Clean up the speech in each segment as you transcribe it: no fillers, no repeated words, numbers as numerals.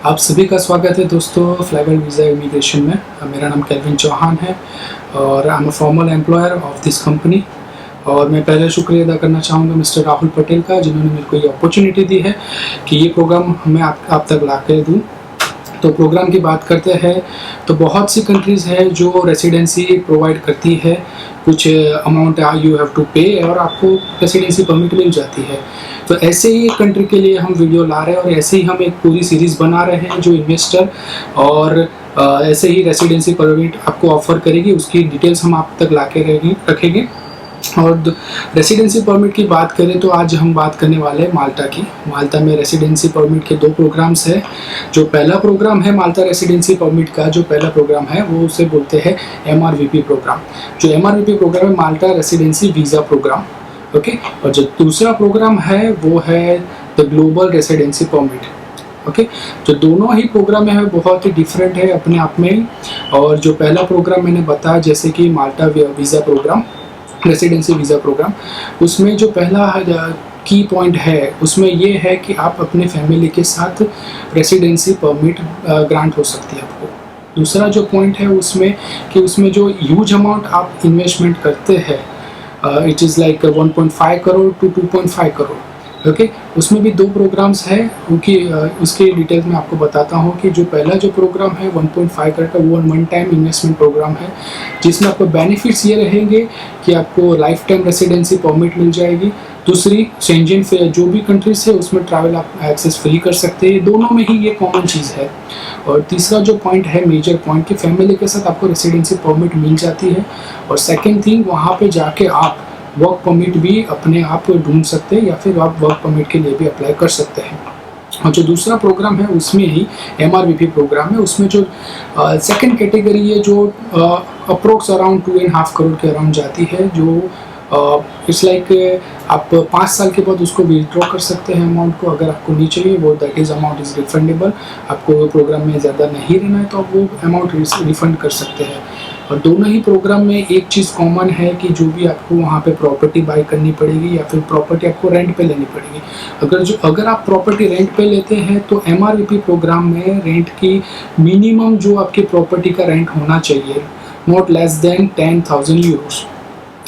आप सभी का स्वागत है दोस्तों फ्लाइबल वीज़ा इमिग्रेशन में। मेरा नाम केल्विन चौहान है और I am a formal employer of this company. और मैं पहले शुक्रिया अदा करना चाहूँगा मिस्टर राहुल पटेल का, जिन्होंने मेरे को ये अपॉर्चुनिटी दी है कि ये प्रोग्राम मैं आप तक ला कर दूँ। तो प्रोग्राम की बात करते हैं तो बहुत सी कंट्रीज़ है जो रेसिडेंसी प्रोवाइड करती है, कुछ अमाउंट यू हैव टू पे और आपको रेसिडेंसी परमिट मिल जाती है। तो ऐसे ही एक कंट्री के लिए हम वीडियो ला रहे हैं और ऐसे ही हम एक पूरी सीरीज़ बना रहे हैं जो इन्वेस्टर और ऐसे ही रेसिडेंसी परमिट आपको ऑफर करेगी, उसकी डिटेल्स हम आप तक ला के रखेंगे। और रेसिडेंसी परमिट की बात करें तो आज हम बात करने वाले हैं माल्टा की। माल्टा में रेसिडेंसी परमिट के 2 प्रोग्राम्स हैं। जो पहला प्रोग्राम है माल्टा रेसिडेंसी परमिट का, जो पहला प्रोग्राम है वो उसे बोलते हैं MRVP प्रोग्राम। जो MRVP प्रोग्राम है माल्टा रेसिडेंसी वीज़ा प्रोग्राम, ओके। और जो दूसरा प्रोग्राम है वो है the global residency permit, okay. तो दोनों ही प्रोग्राम है बहुत ही डिफरेंट है अपने आप में। और जो पहला प्रोग्राम मैंने बताया जैसे कि Malta visa programme, residency visa programme, उसमें जो पहला की पॉइंट है उसमें ये है कि आप अपने फैमिली के साथ रेसिडेंसी परमिट ग्रांट हो सकती है आपको। दूसरा जो पॉइंट है उसमें कि उसमें जो ह्यूज अमाउंट आप इन्वेस्टमेंट करते हैं, it is like 1.5 crore to 2.5 crore, okay. उसमें भी 2 प्रोग्राम्स हैं, क्योंकि उसके डिटेल्स में आपको बताता हूँ कि जो पहला जो प्रोग्राम है 1.5 करोड़ का वो वन टाइम इन्वेस्टमेंट प्रोग्राम है, जिसमें आपको बेनिफिट्स ये रहेंगे कि आपको लाइफ टाइम रेसिडेंसी परमिट मिल जाएगी। दूसरी शेंजन जो भी कंट्रीज है उसमें ट्रैवल आप एक्सेस फ्री कर सकते हैं, दोनों में ही ये कॉमन चीज़ है। और तीसरा जो पॉइंट है मेजर पॉइंट कि फैमिली के साथ आपको रेसिडेंसी परमिट मिल जाती है। और सेकेंड थिंग, वहाँ पर जाके आप वर्क परमिट भी अपने आप ढूंढ सकते हैं या फिर आप वर्क परमिट के लिए भी अप्लाई कर सकते हैं। और जो दूसरा प्रोग्राम है उसमें ही MRVP प्रोग्राम है, उसमें जो सेकंड कैटेगरी है जो अप्रोक्स अराउंड 2.5 करोड़ के अराउंड जाती है, जो इट्स लाइक आप 5 साल के बाद उसको विड्रॉ कर सकते हैं अमाउंट को, अगर आपको नहीं चाहिए वो that is amount is refundable. आपको प्रोग्राम में ज़्यादा नहीं रहना है तो आप वो अमाउंट रिफंड कर सकते हैं। और दोनों ही प्रोग्राम में एक चीज़ कॉमन है कि जो भी आपको वहाँ पे प्रॉपर्टी बाई करनी पड़ेगी या फिर प्रॉपर्टी आपको रेंट पे लेनी पड़ेगी। अगर आप प्रॉपर्टी रेंट पे लेते हैं तो MRVP प्रोग्राम में रेंट की मिनिमम जो आपकी प्रॉपर्टी का रेंट होना चाहिए not less than 10,000 Euros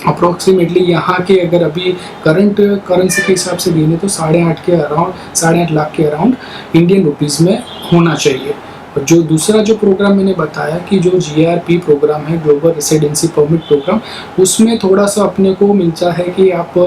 approximately. यहाँ के अगर अभी करंट करेंसी के हिसाब से गिने तो 8.5 लाख के अराउंड इंडियन रुपीज़ में होना चाहिए। और जो दूसरा जो प्रोग्राम मैंने बताया कि जो GRP प्रोग्राम है ग्लोबल रेसिडेंसी परमिट प्रोग्राम, उसमें थोड़ा सा अपने को मिलता है कि आप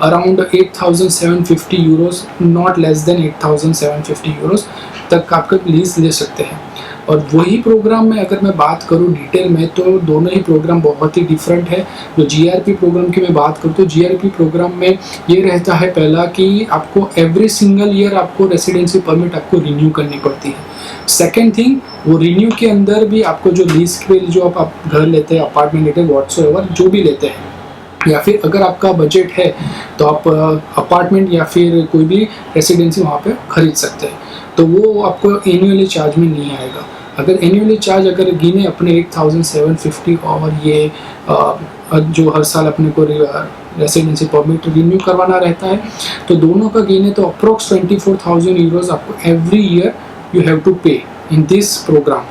around 8,750 Euros not less than 8,750 Euros तक आपका लीज ले सकते हैं। और वही प्रोग्राम में अगर मैं बात करूँ डिटेल में तो दोनों ही प्रोग्राम बहुत ही डिफरेंट है। जो GRP प्रोग्राम की मैं बात करूँ तो GRP प्रोग्राम में ये रहता है पहला कि आपको एवरी सिंगल ईयर आपको रेसिडेंसी परमिट आपको रिन्यू करनी पड़ती है। सेकेंड थिंग, वो रिन्यू के अंदर भी आपको जो लीज पे जो आप घर लेते हैं, अपार्टमेंट लेते हैं, व्हाट्सएवर जो भी लेते हैं, या फिर अगर आपका बजट है तो आप अपार्टमेंट या फिर कोई भी रेसिडेंसी वहाँ पे खरीद सकते हैं, तो वो आपको एनुअली चार्ज में नहीं आएगा। अगर एनुअली चार्ज अगर गिने अपने 8,750 और ये जो हर साल अपने को रेसिडेंसी परमिट रिन्यू करवाना रहता है तो दोनों का गिने तो अप्रोक्स 24,000 यूरोज आपको every year you have to pay in this program.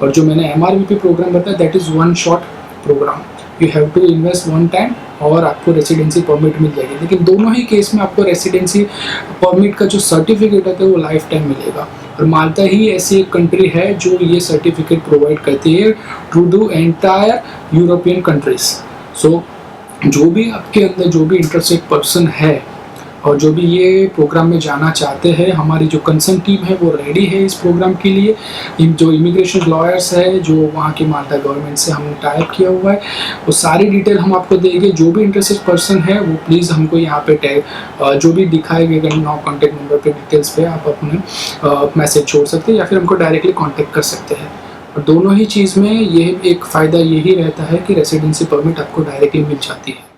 और जो मैंने MRVP प्रोग्राम बताया that is one shot program, you have to invest one time और आपको रेसिडेंसी परमिट मिल जाएगी। लेकिन दोनों ही केस में आपको रेसिडेंसी परमिट का जो सर्टिफिकेट है वो लाइफ टाइम मिलेगा। और माल्टा ही ऐसी एक कंट्री है जो ये सर्टिफिकेट प्रोवाइड करती है to the entire European countries. So जो भी आपके अंदर जो भी इंटरेस्टेड पर्सन है और जो भी ये प्रोग्राम में जाना चाहते हैं, हमारी जो कंसर्न टीम है वो रेडी है इस प्रोग्राम के लिए। जो इमिग्रेशन लॉयर्स है जो वहाँ की माल्टा गवर्नमेंट से हमने टाइप किया हुआ है, वो सारी डिटेल हम आपको देंगे। जो भी इंटरेस्टेड पर्सन है वो प्लीज़ हमको यहाँ पे टैग जो भी दिखाए गए कॉन्टैक्ट नंबर पे डिटेल्स पे आप अपने मैसेज छोड़ सकते हैं या फिर हमको डायरेक्टली कॉन्टैक्ट कर सकते हैं। और दोनों ही चीज़ में ये एक फ़ायदा यही रहता है कि रेसिडेंसी परमिट आपको डायरेक्टली मिल जाती है।